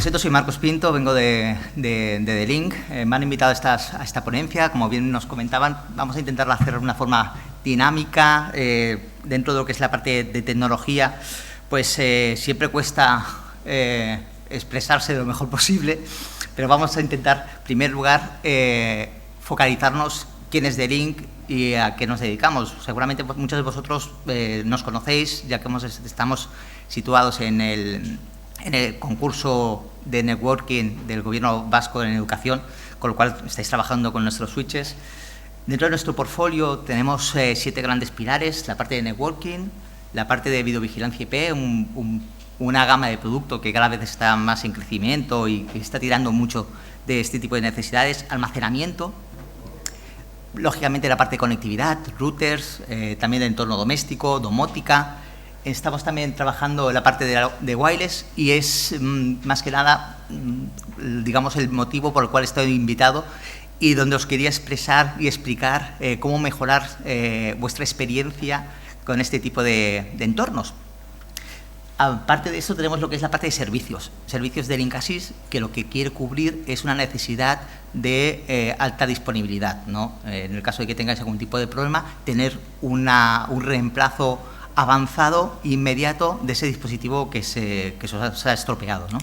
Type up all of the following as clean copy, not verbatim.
presento, soy Marcos Pinto, vengo de The Link. Me han invitado a esta ponencia. Como bien nos comentaban, vamos a intentar hacerlo de una forma dinámica. Dentro de lo que es la parte de tecnología, pues siempre cuesta expresarse lo mejor posible, pero vamos a intentar, en primer lugar, focalizarnos quién es The Link y a qué nos dedicamos. Seguramente muchos de vosotros nos conocéis, ya que estamos situados en el concurso de networking del Gobierno vasco en educación, con lo cual estáis trabajando con nuestros switches. Dentro de nuestro portfolio tenemos 7 grandes pilares: la parte de networking, la parte de videovigilancia IP, una gama de producto que cada vez está más en crecimiento y que está tirando mucho de este tipo de necesidades, almacenamiento, lógicamente la parte de conectividad, routers, también de entorno doméstico, domótica. Estamos también trabajando en la parte de wireless y es más que nada, digamos, el motivo por el cual estoy invitado y donde os quería expresar y explicar cómo mejorar vuestra experiencia con este tipo de entornos. Aparte de eso, tenemos lo que es la parte de servicios de Linkasis, que lo que quiere cubrir es una necesidad de alta disponibilidad, ¿no? En el caso de que tengáis algún tipo de problema, tener un reemplazo avanzado, inmediato, de ese dispositivo que se os ha estropeado, ¿no?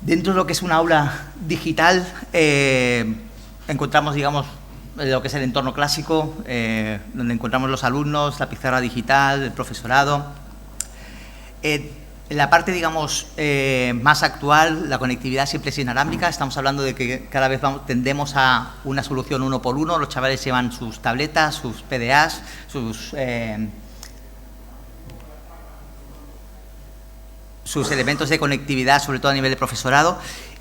Dentro de lo que es una aula digital, encontramos, digamos, lo que es el entorno clásico, donde encontramos los alumnos, la pizarra digital, el profesorado. En la parte, digamos, más actual, la conectividad siempre es inalámbrica. Estamos hablando de que cada vez tendemos a una solución 1 por 1. Los chavales llevan sus tabletas, sus PDAs, sus elementos de conectividad, sobre todo a nivel de profesorado.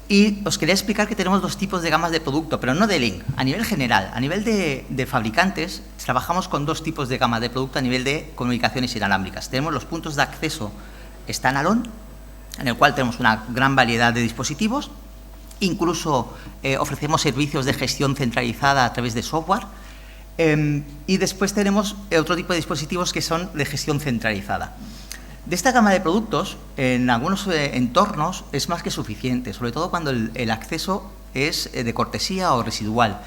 Y os quería explicar que tenemos 2 tipos de gamas de producto, pero no de Link, a nivel general. A nivel de fabricantes, trabajamos con 2 tipos de gama de producto a nivel de comunicaciones inalámbricas. Tenemos los puntos de acceso standalone, en el cual tenemos una gran variedad de dispositivos. Incluso ofrecemos servicios de gestión centralizada a través de software. Y después tenemos otro tipo de dispositivos que son de gestión centralizada. De esta gama de productos, en algunos entornos es más que suficiente, sobre todo cuando el acceso es de cortesía o residual.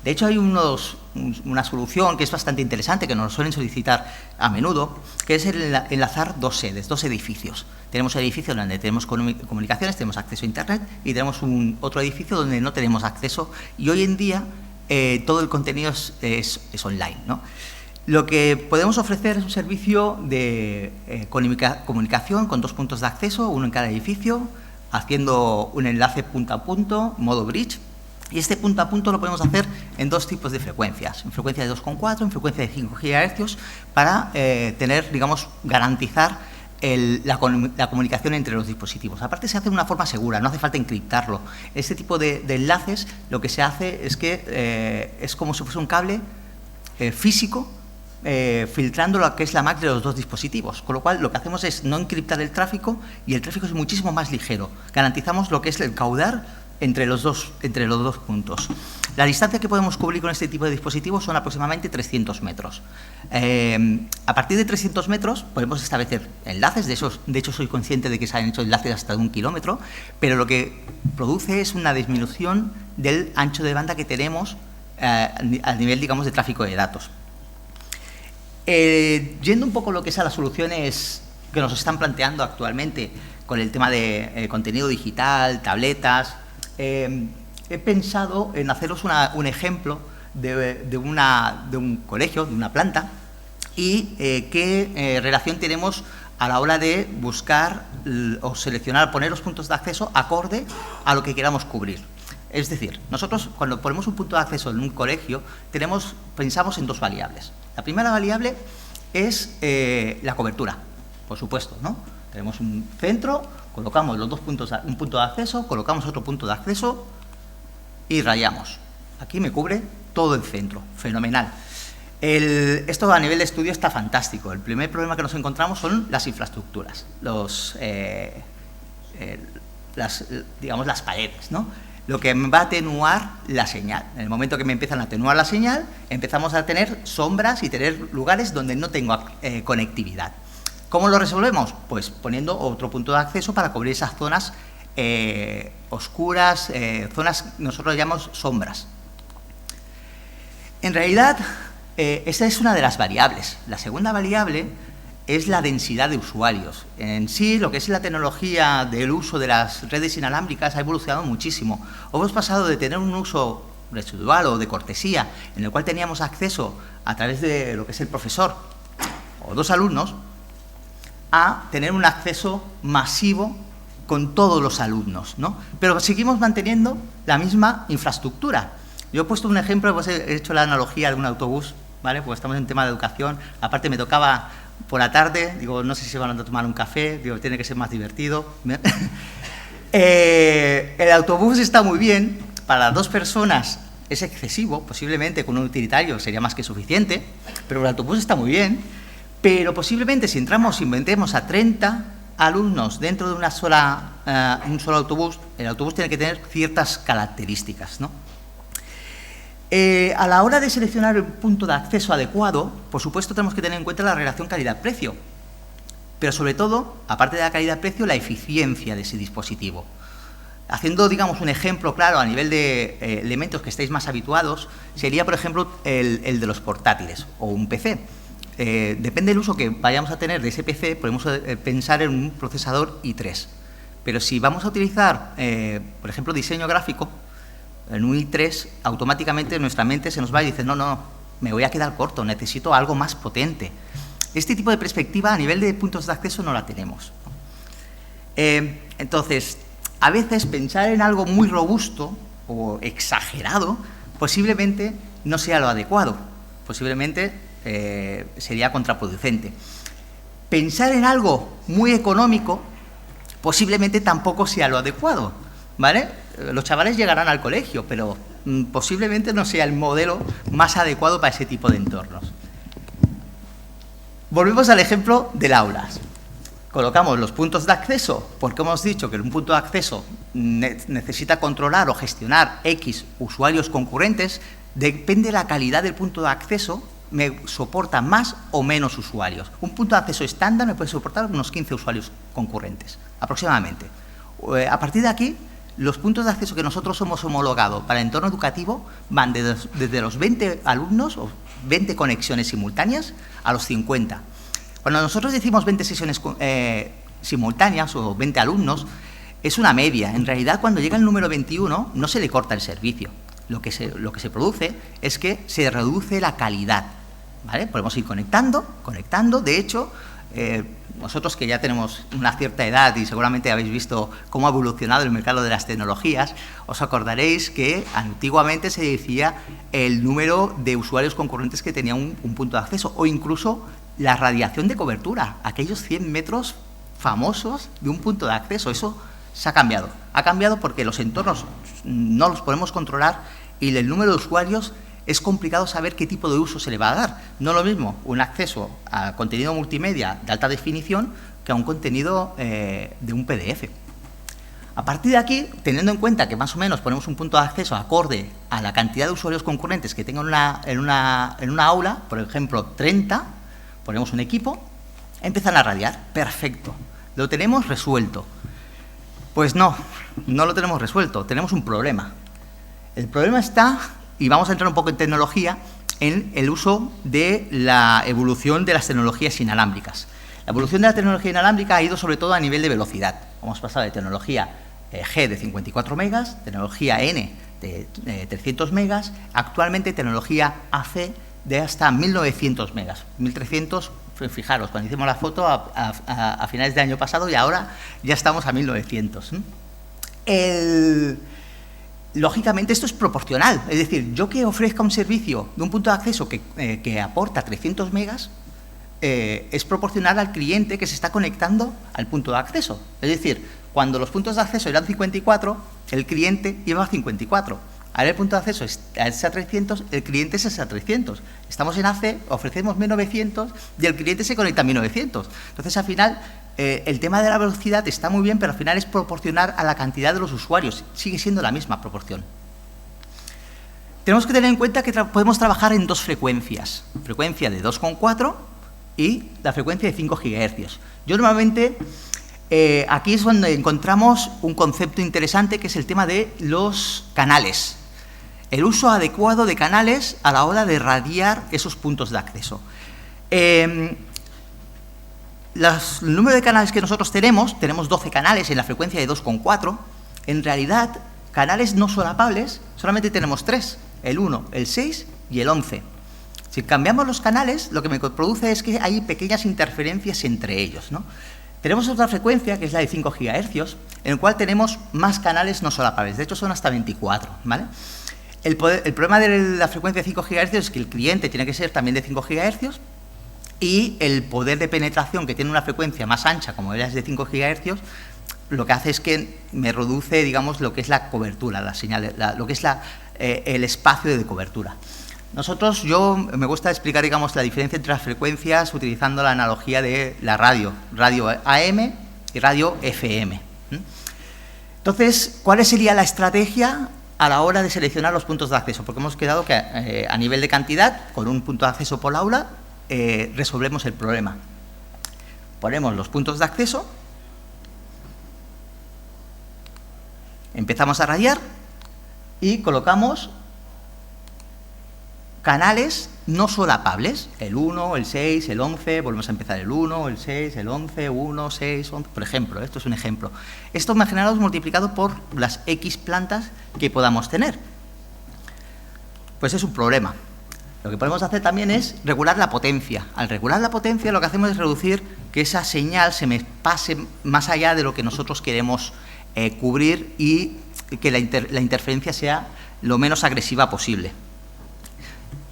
De hecho, hay una solución que es bastante interesante, que nos suelen solicitar a menudo, que es el enlazar 2 sedes, 2 edificios. Tenemos el edificio donde tenemos comunicaciones, tenemos acceso a Internet, y tenemos otro edificio donde no tenemos acceso, y hoy en día todo el contenido es online, ¿no? Lo que podemos ofrecer es un servicio de comunicación con 2 puntos de acceso, uno en cada edificio, haciendo un enlace punto a punto, modo bridge. Y este punto a punto lo podemos hacer en 2 tipos de frecuencias, en frecuencia de 2,4, en frecuencia de 5 GHz, para digamos, garantizar la comunicación entre los dispositivos. Aparte, se hace de una forma segura, no hace falta encriptarlo. Este tipo de enlaces, lo que se hace es que es como si fuese un cable físico, filtrando lo que es la MAC de los 2 dispositivos, con lo cual lo que hacemos es no encriptar el tráfico y el tráfico es muchísimo más ligero. Garantizamos lo que es el caudal entre los dos puntos. La distancia que podemos cubrir con este tipo de dispositivos son aproximadamente 300 metros. A partir de 300 metros podemos establecer enlaces, de hecho soy consciente de que se han hecho enlaces hasta de 1 kilómetro, pero lo que produce es una disminución del ancho de banda que tenemos a nivel, digamos, de tráfico de datos. Yendo un poco lo que es a las soluciones que nos están planteando actualmente con el tema de contenido digital, tabletas, he pensado en haceros un ejemplo de un colegio, de una planta, y qué relación tenemos a la hora de buscar o seleccionar, poner los puntos de acceso acorde a lo que queramos cubrir. Es decir, nosotros cuando ponemos un punto de acceso en un colegio, pensamos en 2 variables. La primera variable es la cobertura, por supuesto, ¿no? Tenemos un centro, colocamos los 2 puntos, un punto de acceso, colocamos otro punto de acceso y rayamos. Aquí me cubre todo el centro, fenomenal. Esto a nivel de estudio está fantástico. El primer problema que nos encontramos son las infraestructuras, digamos, las paredes, ¿no? Lo que va a atenuar la señal. En el momento que me empiezan a atenuar la señal, empezamos a tener sombras y tener lugares donde no tengo conectividad. ¿Cómo lo resolvemos? Pues poniendo otro punto de acceso para cubrir esas zonas oscuras, zonas nosotros llamamos sombras. En realidad, esa es una de las variables. La segunda variable es la densidad de usuarios. En sí, lo que es la tecnología del uso de las redes inalámbricas ha evolucionado muchísimo. Hemos pasado de tener un uso residual o de cortesía, en el cual teníamos acceso a través de lo que es el profesor o 2 alumnos, a tener un acceso masivo con todos los alumnos, ¿no? Pero seguimos manteniendo la misma infraestructura. Yo he puesto un ejemplo, pues he hecho la analogía de un autobús, ¿vale? Pues estamos en tema de educación. Aparte me tocaba por la tarde, digo, no sé si se van a tomar un café, digo, tiene que ser más divertido. El autobús está muy bien, para 2 personas es excesivo, posiblemente con un utilitario sería más que suficiente, pero el autobús está muy bien, pero posiblemente si inventemos a 30 alumnos dentro de un solo autobús, el autobús tiene que tener ciertas características, ¿no? A la hora de seleccionar el punto de acceso adecuado, por supuesto tenemos que tener en cuenta la relación calidad-precio, pero sobre todo, aparte de la calidad-precio, la eficiencia de ese dispositivo. Haciendo, digamos, un ejemplo claro a nivel de elementos que estáis más habituados, sería, por ejemplo, el de los portátiles o un PC. Depende del uso que vayamos a tener de ese PC, podemos pensar en un procesador i3. Pero si vamos a utilizar, por ejemplo, diseño gráfico, en un i3, automáticamente nuestra mente se nos va y dice, no, me voy a quedar corto, necesito algo más potente. Este tipo de perspectiva a nivel de puntos de acceso no la tenemos. Entonces, a veces pensar en algo muy robusto o exagerado posiblemente no sea lo adecuado, posiblemente sería contraproducente. Pensar en algo muy económico posiblemente tampoco sea lo adecuado, ¿vale? Los chavales llegarán al colegio, pero posiblemente no sea el modelo más adecuado para ese tipo de entornos. Volvemos al ejemplo del aula. Colocamos los puntos de acceso, porque hemos dicho que un punto de acceso necesita controlar o gestionar X usuarios concurrentes. Depende de la calidad del punto de acceso, me soporta más o menos usuarios. Un punto de acceso estándar me puede soportar unos 15 usuarios concurrentes, aproximadamente. A partir de aquí, los puntos de acceso que nosotros hemos homologado para el entorno educativo van desde los 20 alumnos o 20 conexiones simultáneas a los 50. Cuando nosotros decimos 20 sesiones simultáneas o 20 alumnos, es una media. En realidad, cuando llega el número 21, no se le corta el servicio. Lo que se produce es que se reduce la calidad, ¿vale? Podemos ir conectando. De hecho, nosotros que ya tenemos una cierta edad y seguramente habéis visto cómo ha evolucionado el mercado de las tecnologías, os acordaréis que antiguamente se decía el número de usuarios concurrentes que tenía un punto de acceso, o incluso la radiación de cobertura, aquellos 100 metros famosos de un punto de acceso. Eso se ha cambiado. Ha cambiado porque los entornos no los podemos controlar y el número de usuarios es complicado saber qué tipo de uso se le va a dar. No es lo mismo un acceso a contenido multimedia de alta definición que a un contenido de un PDF. A partir de aquí, teniendo en cuenta que más o menos ponemos un punto de acceso acorde a la cantidad de usuarios concurrentes que tenga en una aula, por ejemplo 30, ponemos un equipo, empiezan a radiar. Perfecto. ¿Lo tenemos resuelto? Pues no lo tenemos resuelto, tenemos un problema. El problema está, y vamos a entrar un poco en tecnología, en el uso de la evolución de las tecnologías inalámbricas. La evolución de la tecnología inalámbrica ha ido sobre todo a nivel de velocidad. Hemos pasado de tecnología G de 54 megas, tecnología N de 300 megas, actualmente tecnología AC de hasta 1900 megas. 1300, fijaros, cuando hicimos la foto a finales del año pasado y ahora ya estamos a 1900. Lógicamente esto es proporcional, es decir, yo que ofrezca un servicio de un punto de acceso que aporta 300 megas, es proporcional al cliente que se está conectando al punto de acceso. Es decir, cuando los puntos de acceso eran 54, el cliente iba a 54. Ahora el punto de acceso es a 300, el cliente es a 300. Estamos en AC, ofrecemos 1900 y el cliente se conecta a 1900. Entonces, al final, el tema de la velocidad está muy bien, pero al final es proporcional a la cantidad de los usuarios. Sigue siendo la misma proporción. Tenemos que tener en cuenta que podemos trabajar en 2 frecuencias. Frecuencia de 2,4 y la frecuencia de 5 GHz. Yo normalmente Aquí es donde encontramos un concepto interesante que es el tema de los canales. El uso adecuado de canales a la hora de radiar esos puntos de acceso. El número de canales que nosotros tenemos 12 canales en la frecuencia de 2,4. En realidad, canales no solapables solamente tenemos 3, el 1, el 6 y el 11. Si cambiamos los canales, lo que me produce es que hay pequeñas interferencias entre ellos, ¿no? Tenemos otra frecuencia, que es la de 5 GHz, en el cual tenemos más canales no solapables. De hecho, son hasta 24, ¿vale? El problema de la frecuencia de 5 GHz es que el cliente tiene que ser también de 5 GHz y el poder de penetración que tiene una frecuencia más ancha, como es de 5 GHz, lo que hace es que me reduce, digamos, lo que es la cobertura, la señal, lo que es el espacio de cobertura. Me gusta explicar, digamos, la diferencia entre las frecuencias utilizando la analogía de la radio AM y radio FM. Entonces, ¿cuál sería la estrategia a la hora de seleccionar los puntos de acceso? Porque hemos quedado que a nivel de cantidad, con un punto de acceso por aula, resolvemos el problema. Ponemos los puntos de acceso, empezamos a radiar y colocamos canales no solapables, el 1, el 6, el 11, volvemos a empezar el 1, el 6, el 11, 1, 6, 11, por ejemplo, esto es un ejemplo. Esto imaginaros multiplicado por las X plantas que podamos tener. Pues es un problema. Lo que podemos hacer también es regular la potencia. Al regular la potencia lo que hacemos es reducir que esa señal se me pase más allá de lo que nosotros queremos cubrir y que la interferencia sea lo menos agresiva posible.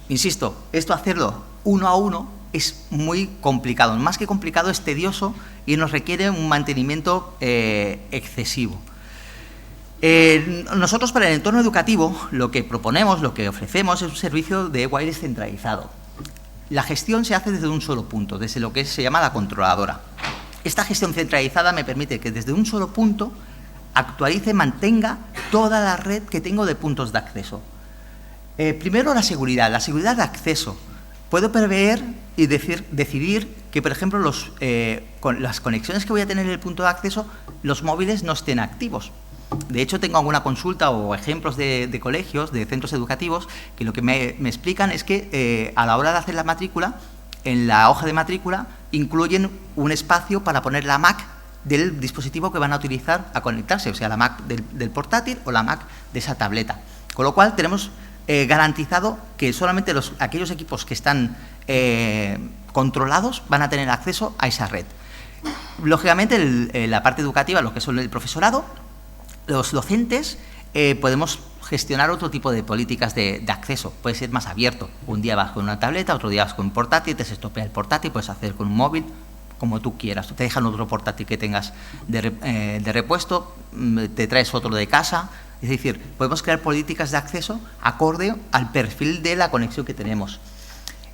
Insisto, esto hacerlo uno a uno es muy complicado. Más que complicado, es tedioso y nos requiere un mantenimiento excesivo. Nosotros para el entorno educativo lo que proponemos, lo que ofrecemos es un servicio de wireless centralizado. La gestión se hace desde un solo punto, desde lo que se llama la controladora. Esta gestión centralizada me permite que desde un solo punto actualice, mantenga toda la red que tengo de puntos de acceso. Primero, la seguridad de acceso. Puedo prever y decidir que, por ejemplo, con las conexiones que voy a tener en el punto de acceso, los móviles no estén activos. De hecho, tengo alguna consulta o ejemplos de colegios, de centros educativos, que lo que me explican es que a la hora de hacer la matrícula, en la hoja de matrícula, incluyen un espacio para poner la MAC del dispositivo que van a utilizar a conectarse, o sea, la MAC del portátil o la MAC de esa tableta. Con lo cual, tenemos garantizado que solamente aquellos equipos que están controlados van a tener acceso a esa red. Lógicamente, la parte educativa, lo que son el profesorado, los docentes, podemos gestionar otro tipo de políticas de acceso. Puede ser más abierto. Un día vas con una tableta, otro día vas con un portátil, te se estropea el portátil, puedes hacer con un móvil, como tú quieras. Te dejan otro portátil que tengas de repuesto, te traes otro de casa. Es decir, podemos crear políticas de acceso acorde al perfil de la conexión que tenemos.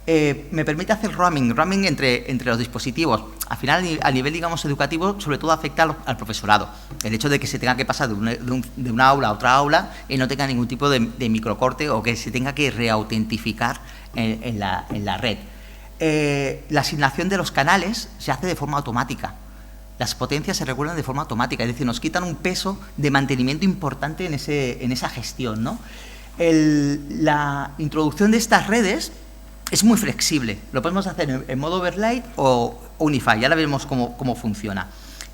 Me permite hacer roaming entre los dispositivos. Al final, a nivel, digamos, educativo, sobre todo afecta al profesorado. El hecho de que se tenga que pasar de una aula a otra aula y no tenga ningún tipo de microcorte o que se tenga que reautentificar en la red. La asignación de los canales se hace de forma automática. Las potencias se regulan de forma automática, es decir, nos quitan un peso de mantenimiento importante en esa gestión, ¿no? La introducción de estas redes es muy flexible. Lo podemos hacer en modo overlay o Unify, ya veremos cómo funciona.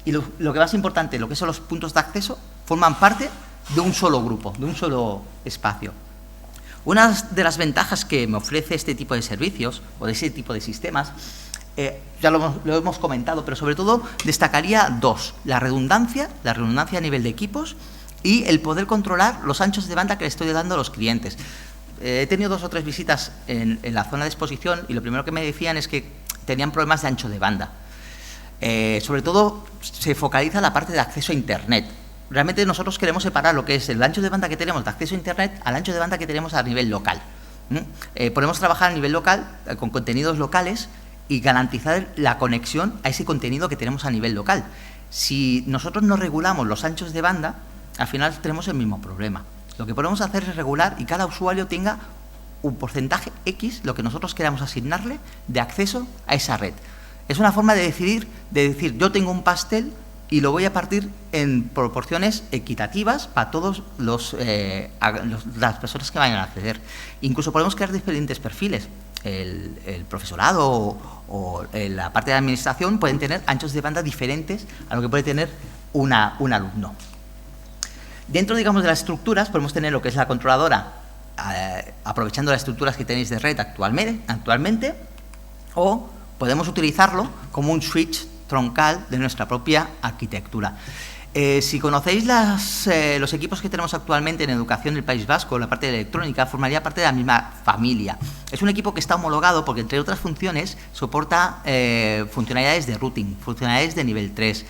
Y lo que más importante, lo que son los puntos de acceso, forman parte de un solo grupo, de un solo espacio. Una de las ventajas que me ofrece este tipo de servicios o de ese tipo de sistemas, ya lo hemos comentado, pero sobre todo destacaría dos: la redundancia a nivel de equipos y el poder controlar los anchos de banda que le estoy dando a los clientes. He tenido 2 o 3 visitas en la zona de exposición y lo primero que me decían es que tenían problemas de ancho de banda. Sobre todo se focaliza la parte de acceso a Internet. Realmente nosotros queremos separar lo que es el ancho de banda que tenemos de acceso a Internet al ancho de banda que tenemos a nivel local. Podemos trabajar a nivel local con contenidos locales y garantizar la conexión a ese contenido que tenemos a nivel local. Si nosotros no regulamos los anchos de banda, al final tenemos el mismo problema. Lo que podemos hacer es regular y cada usuario tenga un porcentaje X, lo que nosotros queramos asignarle, de acceso a esa red. Es una forma de decir, yo tengo un pastel y lo voy a partir en proporciones equitativas para todos las personas que vayan a acceder. Incluso podemos crear diferentes perfiles. El profesorado o la parte de administración pueden tener anchos de banda diferentes a lo que puede tener un alumno. Dentro, digamos, de las estructuras podemos tener lo que es la controladora, aprovechando las estructuras que tenéis de red actualmente, o podemos utilizarlo como un switch troncal de nuestra propia arquitectura. Si conocéis los equipos que tenemos actualmente en educación del País Vasco, la parte de electrónica, formaría parte de la misma familia. Es un equipo que está homologado porque, entre otras funciones, soporta funcionalidades de routing, funcionalidades de nivel 3.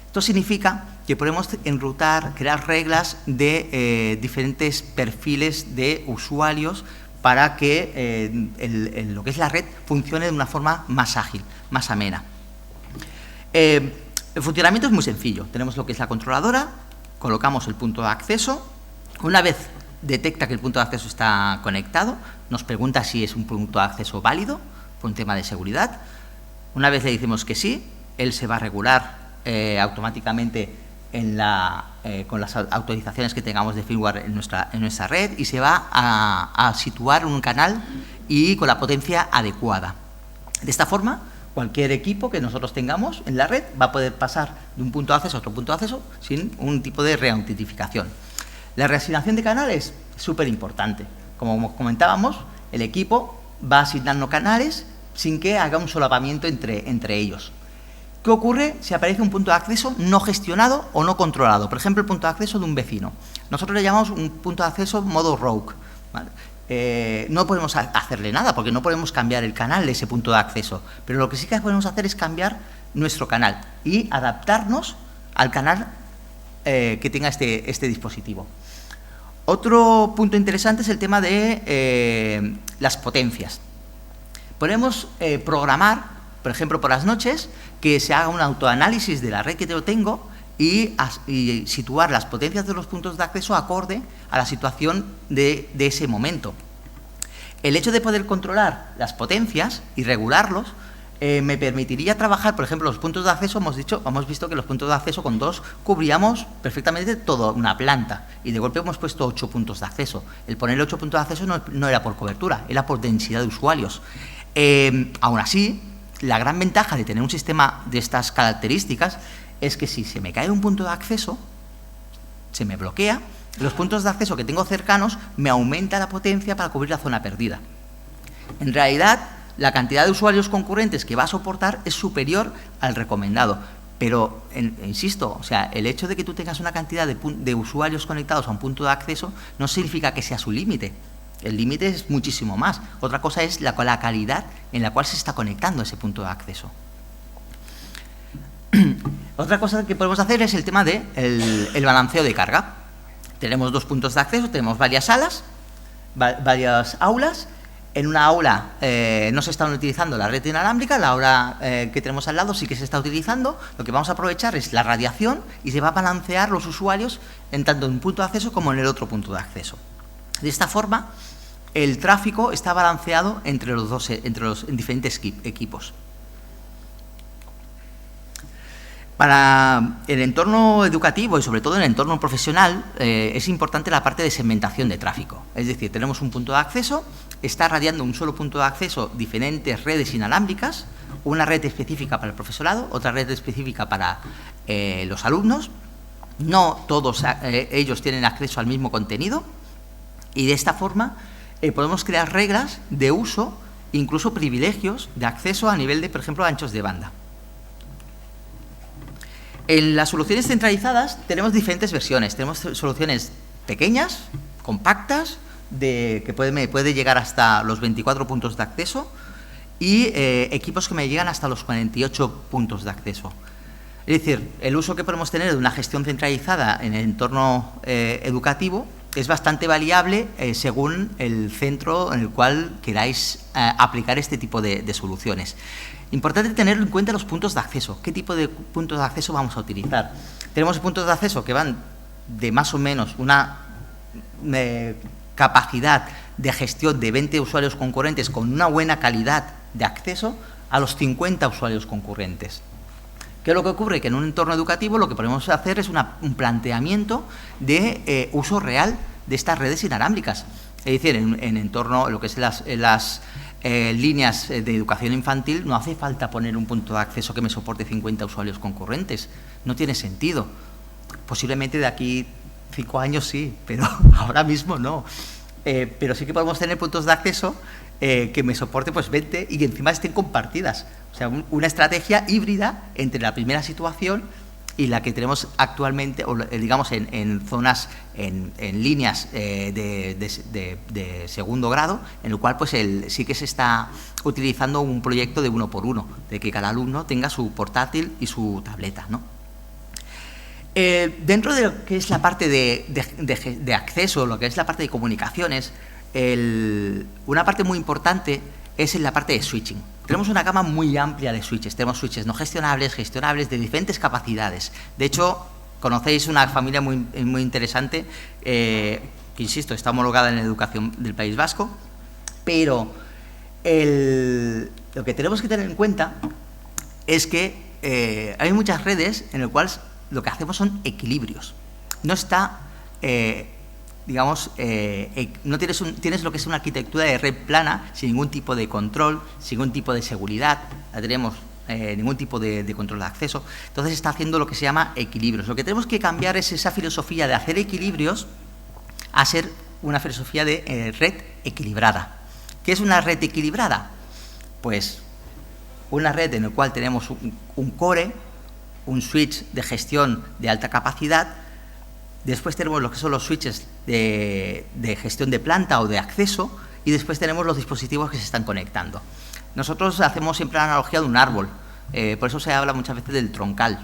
Esto significa que podemos enrutar, crear reglas de diferentes perfiles de usuarios para que lo que es la red funcione de una forma más ágil, más amena. El funcionamiento es muy sencillo. Tenemos lo que es la controladora, colocamos el punto de acceso. Una vez detecta que el punto de acceso está conectado, nos pregunta si es un punto de acceso válido por un tema de seguridad. Una vez le decimos que sí, él se va a regular automáticamente con las autorizaciones que tengamos de firmware en nuestra red y se va a situar en un canal y con la potencia adecuada. De esta forma, cualquier equipo que nosotros tengamos en la red va a poder pasar de un punto de acceso a otro punto de acceso sin un tipo de reautentificación. La reasignación de canales es súper importante. Como comentábamos, el equipo va asignando canales sin que haga un solapamiento entre ellos. ¿Qué ocurre si aparece un punto de acceso no gestionado o no controlado? Por ejemplo, el punto de acceso de un vecino. Nosotros le llamamos un punto de acceso modo rogue, ¿vale? No podemos hacerle nada porque no podemos cambiar el canal de ese punto de acceso, pero lo que sí que podemos hacer es cambiar nuestro canal y adaptarnos al canal que tenga este dispositivo. Otro punto interesante es el tema de las potencias. Podemos programar, por ejemplo, por las noches, que se haga un autoanálisis de la red que yo tengo y situar las potencias de los puntos de acceso acorde a la situación de ese momento. El hecho de poder controlar las potencias y regularlos me permitiría trabajar, por ejemplo, los puntos de acceso. Hemos visto que los puntos de acceso con 2 cubríamos perfectamente toda una planta y de golpe hemos puesto 8 puntos de acceso. El poner 8 puntos de acceso no era por cobertura, era por densidad de usuarios. Aún así, la gran ventaja de tener un sistema de estas características es que si se me cae un punto de acceso, se me bloquea, los puntos de acceso que tengo cercanos me aumenta la potencia para cubrir la zona perdida. En realidad, la cantidad de usuarios concurrentes que va a soportar es superior al recomendado. Pero, insisto, o sea, el hecho de que tú tengas una cantidad de usuarios conectados a un punto de acceso no significa que sea su límite. El límite es muchísimo más. Otra cosa es la calidad en la cual se está conectando ese punto de acceso. Otra cosa que podemos hacer es el tema del balanceo de carga. Tenemos 2 puntos de acceso, tenemos varias salas, varias aulas. En una aula no se está utilizando la red inalámbrica, la aula que tenemos al lado sí que se está utilizando. Lo que vamos a aprovechar es la radiación y se va a balancear los usuarios tanto en un punto de acceso como en el otro punto de acceso. De esta forma, el tráfico está balanceado entre los diferentes equipos. Para el entorno educativo y sobre todo en el entorno profesional es importante la parte de segmentación de tráfico. Es decir, tenemos un punto de acceso, está radiando un solo punto de acceso diferentes redes inalámbricas, una red específica para el profesorado, otra red específica para los alumnos. No todos ellos tienen acceso al mismo contenido y de esta forma podemos crear reglas de uso, incluso privilegios de acceso a nivel de, por ejemplo, anchos de banda. En las soluciones centralizadas tenemos diferentes versiones. Tenemos soluciones pequeñas, compactas, que puede llegar hasta los 24 puntos de acceso y equipos que me llegan hasta los 48 puntos de acceso. Es decir, el uso que podemos tener de una gestión centralizada en el entorno educativo es bastante variable según el centro en el cual queráis aplicar este tipo de soluciones. Importante tener en cuenta los puntos de acceso. ¿Qué tipo de puntos de acceso vamos a utilizar? Tenemos puntos de acceso que van de más o menos una capacidad de gestión de 20 usuarios concurrentes con una buena calidad de acceso a los 50 usuarios concurrentes. ¿Qué es lo que ocurre? Que en un entorno educativo lo que podemos hacer es un planteamiento de uso real de estas redes inalámbricas. Es decir, en entorno, lo que es las líneas de educación infantil, no hace falta poner un punto de acceso que me soporte 50 usuarios concurrentes. No tiene sentido. Posiblemente de aquí 5 años sí, pero ahora mismo no. Pero sí que podemos tener puntos de acceso que me soporte pues 20 y que encima estén compartidas. O sea, una estrategia híbrida entre la primera situación y la que tenemos actualmente, o digamos en zonas, en líneas de segundo grado, en el cual pues sí que se está utilizando un proyecto de 1 por 1, de que cada alumno tenga su portátil y su tableta, ¿no? Dentro de lo que es la parte de acceso, lo que es la parte de comunicaciones, una parte muy importante es en la parte de switching. Tenemos una gama muy amplia de switches. Tenemos switches no gestionables, gestionables, de diferentes capacidades. De hecho, conocéis una familia muy interesante, que, insisto, está homologada en la educación del País Vasco, pero lo que tenemos que tener en cuenta es que hay muchas redes en las cuales lo que hacemos son equilibrios. No está, digamos, no tienes lo que es una arquitectura de red plana sin ningún tipo de control, sin ningún tipo de seguridad, no tenemos ningún tipo de control de acceso. Entonces está haciendo lo que se llama equilibrios. Lo que tenemos que cambiar es esa filosofía de hacer equilibrios a ser una filosofía de red equilibrada. ¿Qué es una red equilibrada? Pues una red en la cual tenemos un core, un switch de gestión de alta capacidad. Después tenemos lo que son los switches de gestión de planta o de acceso, y después tenemos los dispositivos que se están conectando. Nosotros hacemos siempre la analogía de un árbol, por eso se habla muchas veces del troncal,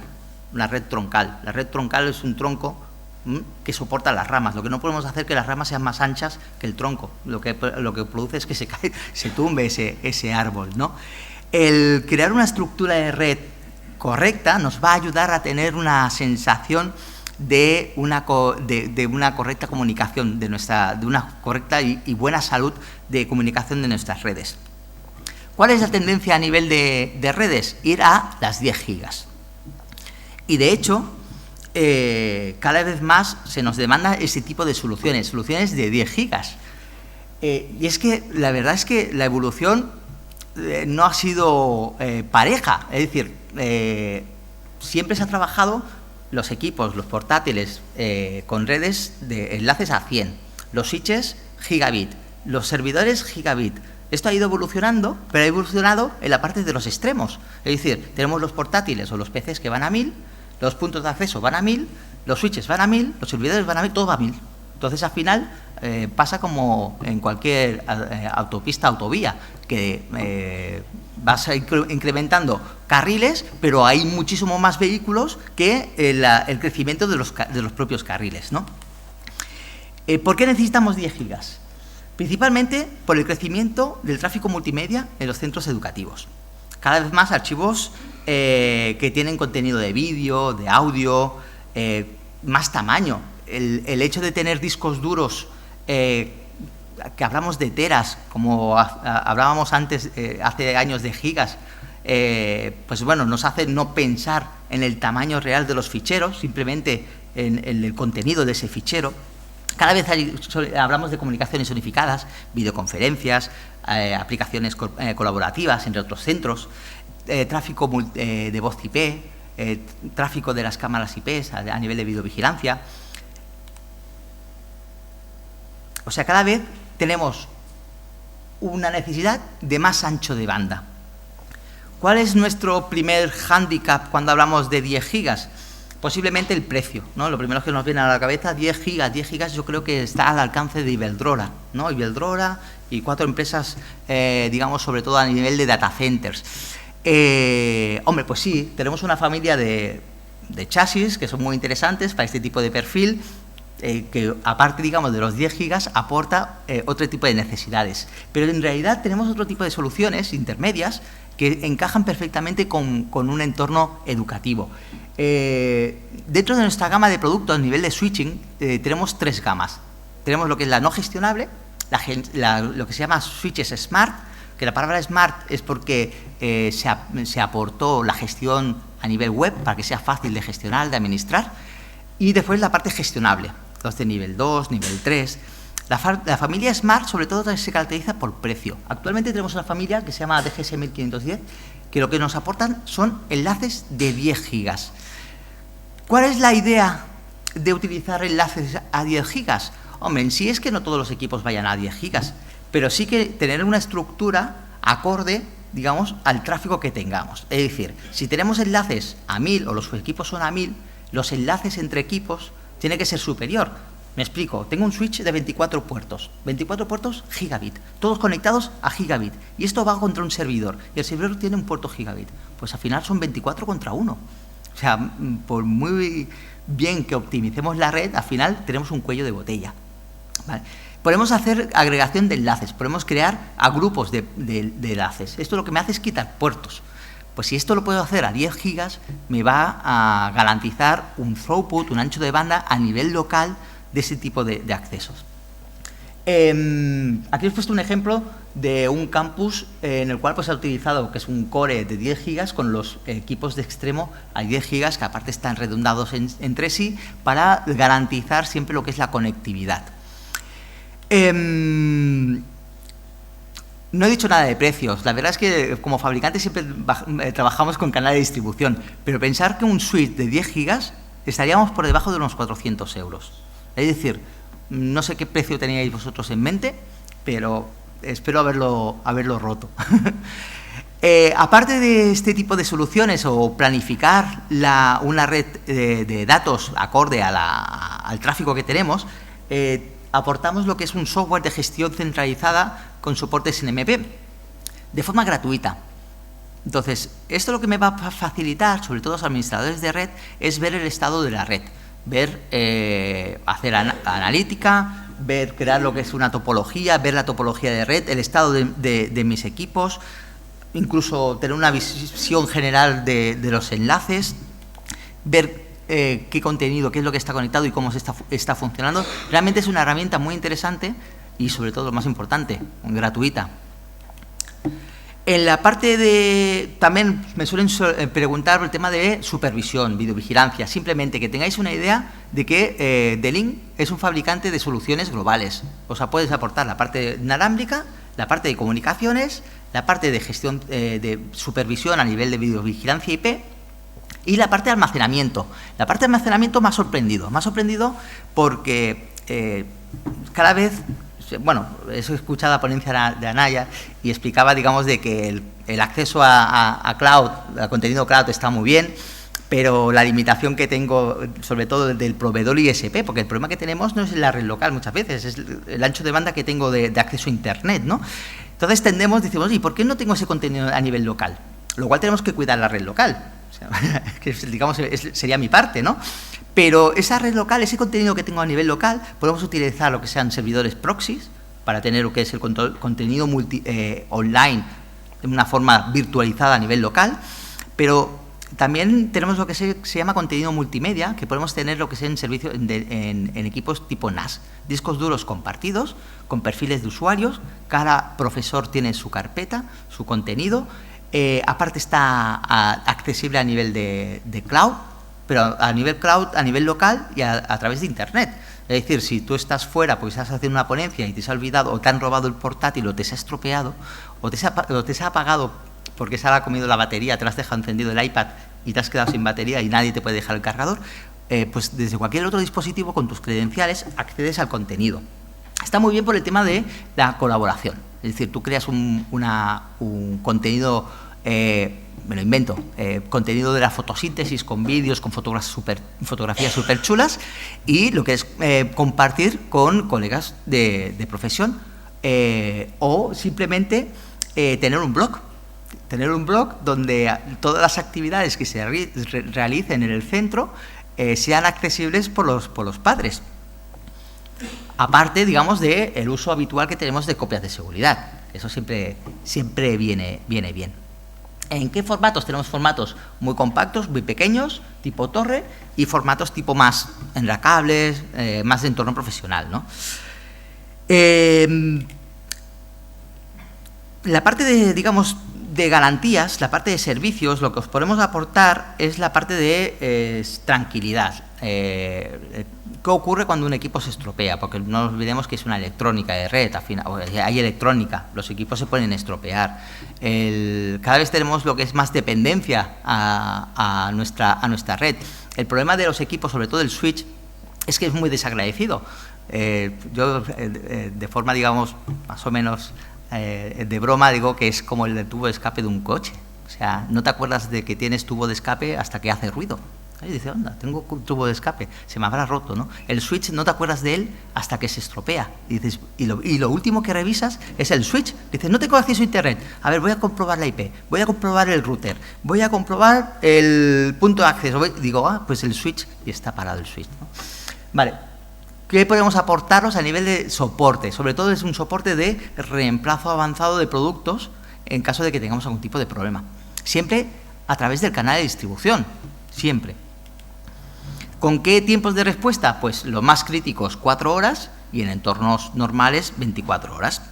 una red troncal. La red troncal es un tronco que soporta las ramas. Lo que no podemos hacer es que las ramas sean más anchas que el tronco. Lo que produce es que se tumbe ese árbol, ¿no? El crear una estructura de red correcta nos va a ayudar a tener una sensación de una correcta comunicación, de una correcta y buena salud de comunicación de nuestras redes. ¿Cuál es la tendencia a nivel de redes? Ir a las 10 gigas. Y de hecho, cada vez más se nos demanda ese tipo de soluciones de 10 gigas. Y es que la verdad es que la evolución no ha sido pareja, es decir, siempre se ha trabajado los equipos, los portátiles, con redes de enlaces a 100, los switches gigabit, los servidores gigabit. Esto ha ido evolucionando, pero ha evolucionado en la parte de los extremos. Es decir, tenemos los portátiles o los PCs que van a 1000, los puntos de acceso van a 1000, los switches van a 1000, los servidores van a 1000, todo va a 1000. Entonces, al final, pasa como en cualquier autopista, autovía, que vas incrementando carriles, pero hay muchísimo más vehículos que el crecimiento de los propios carriles, ¿no? ¿Por qué necesitamos 10 gigas? Principalmente por el crecimiento del tráfico multimedia en los centros educativos. Cada vez más archivos que tienen contenido de vídeo, de audio, más tamaño. El hecho de tener discos duros, que hablamos de teras, como hablábamos antes, hace años, de gigas, pues bueno, nos hace no pensar en el tamaño real de los ficheros, simplemente en el contenido de ese fichero. Cada vez hablamos de comunicaciones unificadas, videoconferencias, aplicaciones colaborativas entre otros centros, tráfico de voz IP, tráfico de las cámaras IP a nivel de videovigilancia. O sea, cada vez tenemos una necesidad de más ancho de banda. ¿Cuál es nuestro primer hándicap cuando hablamos de 10 gigas? Posiblemente el precio, ¿no? Lo primero que nos viene a la cabeza, 10 gigas yo creo que está al alcance de Iberdrola, ¿no? Iberdrola y 4 empresas, digamos, sobre todo a nivel de data centers. Hombre, pues sí, tenemos una familia de chasis que son muy interesantes para este tipo de perfil, que aparte, digamos, de los 10 gigas, aporta otro tipo de necesidades. Pero en realidad tenemos otro tipo de soluciones intermedias que encajan perfectamente con un entorno educativo. Dentro de nuestra gama de productos a nivel de switching, tenemos 3 gamas. Tenemos lo que es la no gestionable, lo que se llama switches smart, que la palabra smart es porque se aportó la gestión a nivel web para que sea fácil de gestionar, de administrar. Y después la parte gestionable, entonces nivel 2, nivel 3. La familia Smart sobre todo se caracteriza por precio. Actualmente tenemos una familia que se llama DGS 1510, que lo que nos aportan son enlaces de 10 gigas. ¿Cuál es la idea de utilizar enlaces a 10 gigas? Hombre, en sí es que no todos los equipos vayan a 10 gigas, pero sí que tener una estructura acorde, digamos, al tráfico que tengamos. Es decir, si tenemos enlaces a 1000 o los equipos son a 1000, los enlaces entre equipos tienen que ser superior. Me explico, tengo un switch de 24 puertos gigabit, todos conectados a gigabit, y esto va contra un servidor, y el servidor tiene un puerto gigabit, pues al final son 24 contra 1. O sea, por muy bien que optimicemos la red, al final tenemos un cuello de botella. ¿Vale? Podemos hacer agregación de enlaces, podemos crear a grupos de enlaces. Esto lo que me hace es quitar puertos. Pues si esto lo puedo hacer a 10 gigas, me va a garantizar un throughput, un ancho de banda a nivel local de ese tipo de accesos. Aquí os he puesto un ejemplo de un campus en el cual pues, se ha utilizado, que es un core de 10 gigas con los equipos de extremo a 10 gigas, que aparte están redondados entre sí, para garantizar siempre lo que es la conectividad. No he dicho nada de precios. La verdad es que como fabricante siempre trabajamos con canal de distribución, pero pensar que un switch de 10 gigas estaríamos por debajo de unos 400 euros. Es decir, no sé qué precio teníais vosotros en mente, pero espero haberlo roto. Aparte de este tipo de soluciones o planificar una red de datos acorde al tráfico que tenemos, aportamos lo que es un software de gestión centralizada con soportes NMP de forma gratuita. Entonces, esto lo que me va a facilitar, sobre todo a los administradores de red, es ver el estado de la red, hacer analítica, crear lo que es una topología, ver la topología de red, el estado de mis equipos, incluso tener una visión general de los enlaces, ver qué contenido, qué es lo que está conectado y cómo se está funcionando. Realmente es una herramienta muy interesante y, sobre todo, lo más importante, gratuita. En la parte también me suelen preguntar por el tema de supervisión, videovigilancia. Simplemente que tengáis una idea de que D-Link es un fabricante de soluciones globales. O sea, puedes aportar la parte inalámbrica, la parte de comunicaciones, la parte de gestión de supervisión a nivel de videovigilancia IP y la parte de almacenamiento. La parte de almacenamiento me ha sorprendido porque cada vez... Bueno, eso he escuchado la ponencia de Anaya y explicaba, digamos, de que el acceso a cloud, a contenido cloud está muy bien, pero la limitación que tengo, sobre todo del proveedor ISP, porque el problema que tenemos no es la red local muchas veces, es el ancho de banda que tengo de acceso a Internet, ¿no? Entonces decimos, ¿y por qué no tengo ese contenido a nivel local? Lo cual tenemos que cuidar la red local, o sea, que digamos sería mi parte, ¿no? Pero esa red local, ese contenido que tengo a nivel local, podemos utilizar lo que sean servidores proxies para tener lo que es el contenido online de una forma virtualizada a nivel local, pero también tenemos lo que se llama contenido multimedia, que podemos tener lo que sea en servicios en equipos tipo NAS, discos duros compartidos con perfiles de usuarios. Cada profesor tiene su carpeta, su contenido, aparte está accesible a nivel de cloud, pero a nivel cloud, a nivel local y a través de Internet. Es decir, si tú estás fuera porque estás haciendo una ponencia y te has olvidado o te han robado el portátil o te se ha estropeado o te se ha apagado porque se ha comido la batería, te lo has dejado encendido el iPad y te has quedado sin batería y nadie te puede dejar el cargador, pues desde cualquier otro dispositivo con tus credenciales accedes al contenido. Está muy bien por el tema de la colaboración. Es decir, tú creas un contenido... me lo invento, contenido de la fotosíntesis con vídeos, con fotografías súper chulas y lo que es compartir con colegas de profesión o simplemente tener un blog donde todas las actividades que se realicen en el centro sean accesibles por los padres. Aparte, digamos, del uso habitual que tenemos de copias de seguridad. Eso siempre viene bien. ¿En qué formatos? Tenemos formatos muy compactos, muy pequeños, tipo torre, y formatos tipo más enracables, más de entorno profesional, ¿no? La parte de, digamos, de garantías, la parte de servicios, lo que os podemos aportar es la parte de tranquilidad. ¿Qué ocurre cuando un equipo se estropea? Porque no nos olvidemos que es una electrónica de red, al final, hay electrónica, los equipos se pueden estropear. Cada vez tenemos lo que es más dependencia a nuestra red. El problema de los equipos, sobre todo el switch, es que es muy desagradecido. Yo, de forma, digamos, más o menos de broma, digo que es como el tubo de escape de un coche. O sea, no te acuerdas de que tienes tubo de escape hasta que hace ruido. Y dices, anda, tengo un tubo de escape, se me habrá roto, ¿no? El switch no te acuerdas de él hasta que se estropea. Y dices, y lo último que revisas es el switch. Dices, no tengo acceso a internet. A ver, voy a comprobar la IP, voy a comprobar el router, voy a comprobar el punto de acceso. Digo, pues el switch, y está parado el switch, ¿no? Vale. ¿Qué podemos aportaros a nivel de soporte? Sobre todo es un soporte de reemplazo avanzado de productos en caso de que tengamos algún tipo de problema. Siempre a través del canal de distribución, siempre. ¿Con qué tiempos de respuesta? Pues los más críticos 4 horas y en entornos normales 24 horas.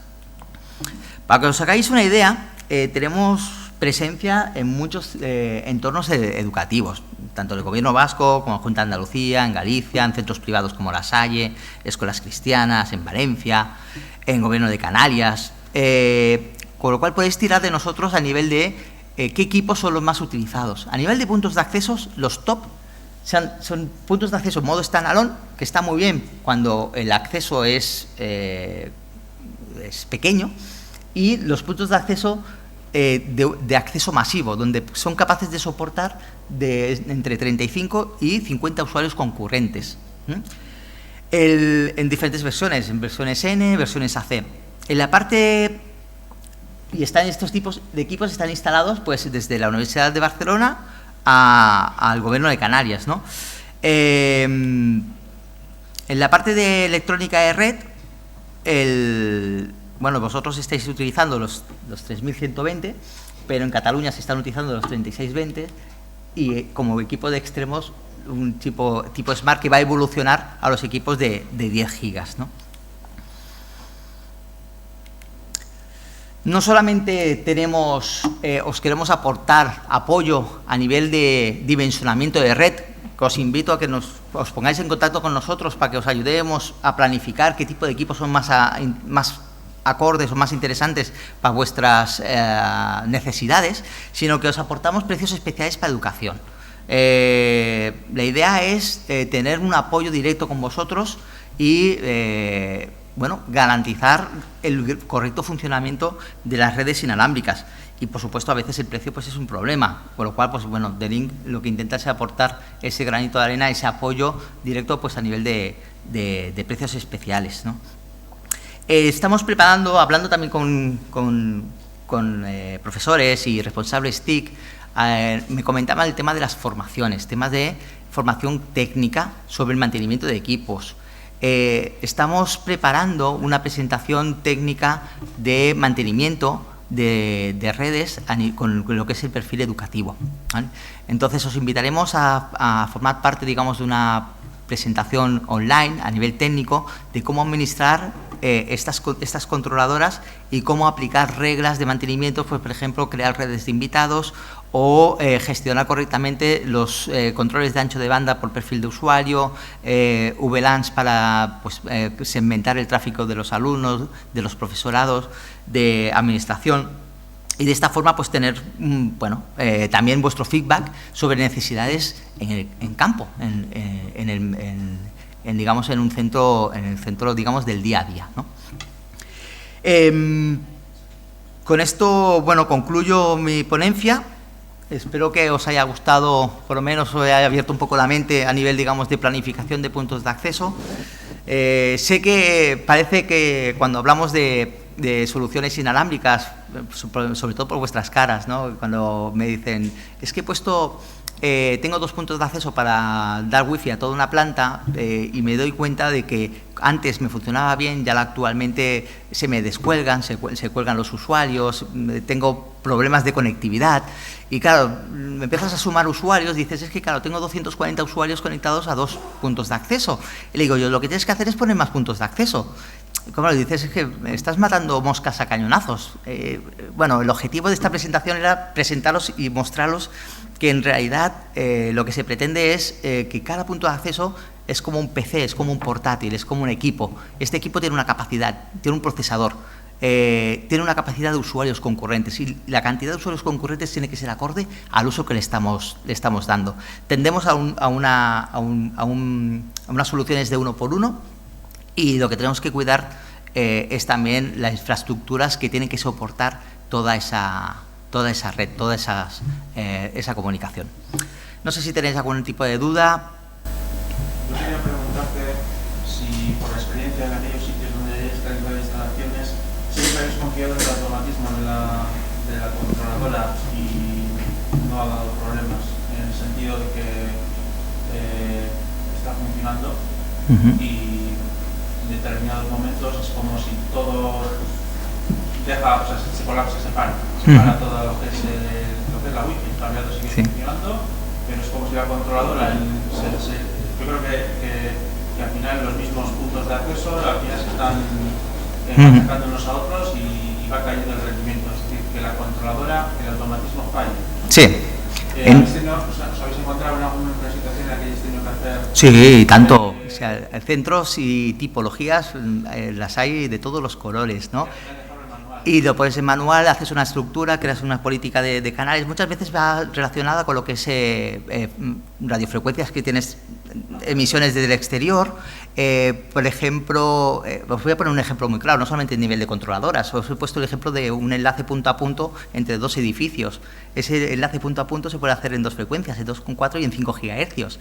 Para que os hagáis una idea, tenemos presencia en muchos entornos educativos, tanto en el Gobierno vasco como en Junta de Andalucía, en Galicia, en centros privados como La Salle, escuelas cristianas, en Valencia, en Gobierno de Canarias, con lo cual podéis tirar de nosotros a nivel de qué equipos son los más utilizados. A nivel de puntos de acceso, los top son puntos de acceso en modo standalone, que está muy bien cuando el acceso es pequeño, y los puntos de acceso de acceso masivo, donde son capaces de soportar entre 35 y 50 usuarios concurrentes. En diferentes versiones, en versiones N, versiones AC. En la parte, y estos tipos de equipos están instalados pues desde la Universidad de Barcelona al Gobierno de Canarias, ¿no? En la parte de electrónica de red, bueno, vosotros estáis utilizando los 3120, pero en Cataluña se están utilizando los 3620 y como equipo de extremos un tipo Smart que va a evolucionar a los equipos de 10 gigas, ¿no? No solamente os queremos aportar apoyo a nivel de dimensionamiento de red, que os invito a que os pongáis en contacto con nosotros para que os ayudemos a planificar qué tipo de equipos son más acordes o más interesantes para vuestras necesidades, sino que os aportamos precios especiales para educación. La idea es tener un apoyo directo con vosotros y bueno, garantizar el correcto funcionamiento de las redes inalámbricas. Y, por supuesto, a veces el precio pues es un problema, con lo cual, pues bueno, D-Link lo que intenta es aportar ese granito de arena, ese apoyo directo pues a nivel de precios especiales, ¿no? Estamos preparando, hablando también con profesores y responsables TIC, me comentaban el tema de las formaciones, temas de formación técnica sobre el mantenimiento de equipos. Estamos preparando una presentación técnica de mantenimiento de redes con lo que es el perfil educativo, ¿vale? Entonces os invitaremos a formar parte, digamos, de una presentación online a nivel técnico de cómo administrar estas controladoras y cómo aplicar reglas de mantenimiento, pues por ejemplo crear redes de invitados o gestionar correctamente los controles de ancho de banda por perfil de usuario, VLANs para pues, segmentar el tráfico de los alumnos, de los profesorados, de administración, y de esta forma pues tener bueno, también vuestro feedback sobre necesidades en campo, digamos en el centro digamos del día a día, ¿no? Con esto, bueno, concluyo mi ponencia. Espero que os haya gustado, por lo menos os haya abierto un poco la mente a nivel, digamos, de planificación de puntos de acceso. Sé que parece que cuando hablamos de soluciones inalámbricas, sobre todo por vuestras caras, ¿no? Cuando me dicen, es que he puesto, tengo 2 puntos de acceso para dar wifi a toda una planta y me doy cuenta de que antes me funcionaba bien, ya actualmente se me descuelgan, se cuelgan los usuarios, tengo problemas de conectividad. Y claro, me empiezas a sumar usuarios, dices, es que claro, tengo 240 usuarios conectados a 2 puntos de acceso. Y le digo yo, lo que tienes que hacer es poner más puntos de acceso. como lo dices, es que estás matando moscas a cañonazos. Bueno, el objetivo de esta presentación era presentarlos y mostrarlos que en realidad lo que se pretende es que cada punto de acceso es como un PC, es como un portátil, es como un equipo. Este equipo tiene una capacidad, tiene un procesador, tiene una capacidad de usuarios concurrentes y la cantidad de usuarios concurrentes tiene que ser acorde al uso que le estamos dando. Tendemos a unas soluciones de uno por uno y lo que tenemos que cuidar es también las infraestructuras que tienen que soportar toda esa red, esa comunicación. No sé si tenéis algún tipo de duda. Yo quería preguntarte si por la experiencia en aquellos sitios donde hay este tipo de instalaciones siempre habéis confiado en el automatismo de la controladora y no ha dado problemas en el sentido de que está funcionando y en determinados momentos es como si todo deja, o sea, se colapsa, se para todo lo que es la wifi, el cableado sigue funcionando, pero es como si la controladora, yo creo que al final los mismos puntos de acceso al final se están atacando unos a otros y va cayendo el rendimiento, es decir, que la controladora, el automatismo falla. Sí. ¿Os habéis encontrado en alguna situación en la que hayáis tenido que hacer? Sí, tanto. O sea, centros y tipologías las hay de todos los colores, ¿no? Y lo pones en manual, haces una estructura, creas una política de canales. Muchas veces va relacionada con lo que es radiofrecuencias que tienes, emisiones desde el exterior. Por ejemplo, os voy a poner un ejemplo muy claro, no solamente a nivel de controladoras. Os he puesto el ejemplo de un enlace punto a punto entre dos edificios. Ese enlace punto a punto se puede hacer en dos frecuencias, en 2,4 y en 5 GHz.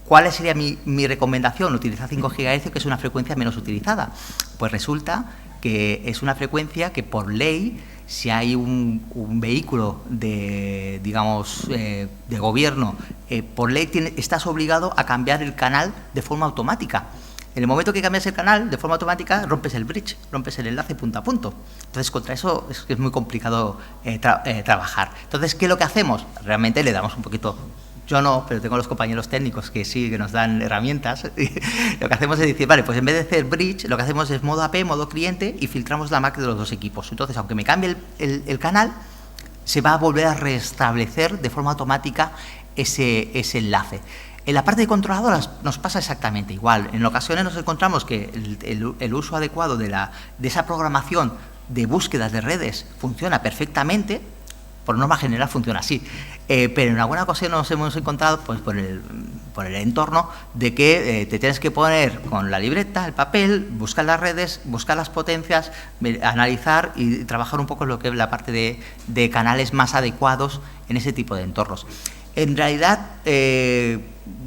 ¿Cuál sería mi recomendación? Utilizar 5 GHz, que es una frecuencia menos utilizada. Pues resulta que es una frecuencia que por ley, si hay un vehículo de, digamos, de gobierno, por ley estás obligado a cambiar el canal de forma automática. En el momento que cambias el canal de forma automática, rompes el bridge, rompes el enlace punto a punto. Entonces, contra eso es muy complicado trabajar. Entonces, ¿qué es lo que hacemos? Realmente le damos un poquito... Yo no, pero tengo los compañeros técnicos que sí, que nos dan herramientas. Lo que hacemos es decir, vale, pues en vez de hacer bridge, lo que hacemos es modo AP, modo cliente, y filtramos la MAC de los dos equipos. Entonces, aunque me cambie el canal, se va a volver a restablecer de forma automática ese enlace. En la parte de controladoras nos pasa exactamente igual. En ocasiones nos encontramos que el uso adecuado de esa programación de búsquedas de redes funciona perfectamente. Por norma general funciona así, pero en alguna ocasión nos hemos encontrado pues, por el entorno de que te tienes que poner con la libreta, el papel, buscar las redes, buscar las potencias, analizar y trabajar un poco en lo que es la parte de canales más adecuados en ese tipo de entornos. En realidad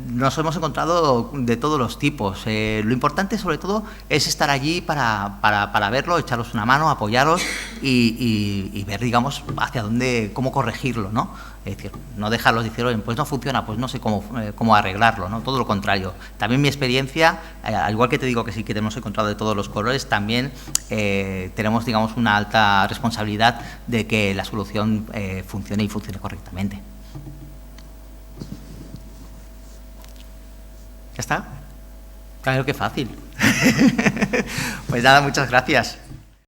nos hemos encontrado de todos los tipos. Lo importante, sobre todo, es estar allí para verlo, echaros una mano, apoyaros y ver, digamos, hacia dónde, cómo corregirlo, ¿no? Es decir, no dejarlos decir, oye, pues no funciona, pues no sé cómo arreglarlo, ¿no? Todo lo contrario. También mi experiencia, al igual que te digo que sí que hemos encontrado de todos los colores, también tenemos, digamos, una alta responsabilidad de que la solución funcione y funcione correctamente. ¿Ya está? Claro que fácil. Pues nada, muchas gracias.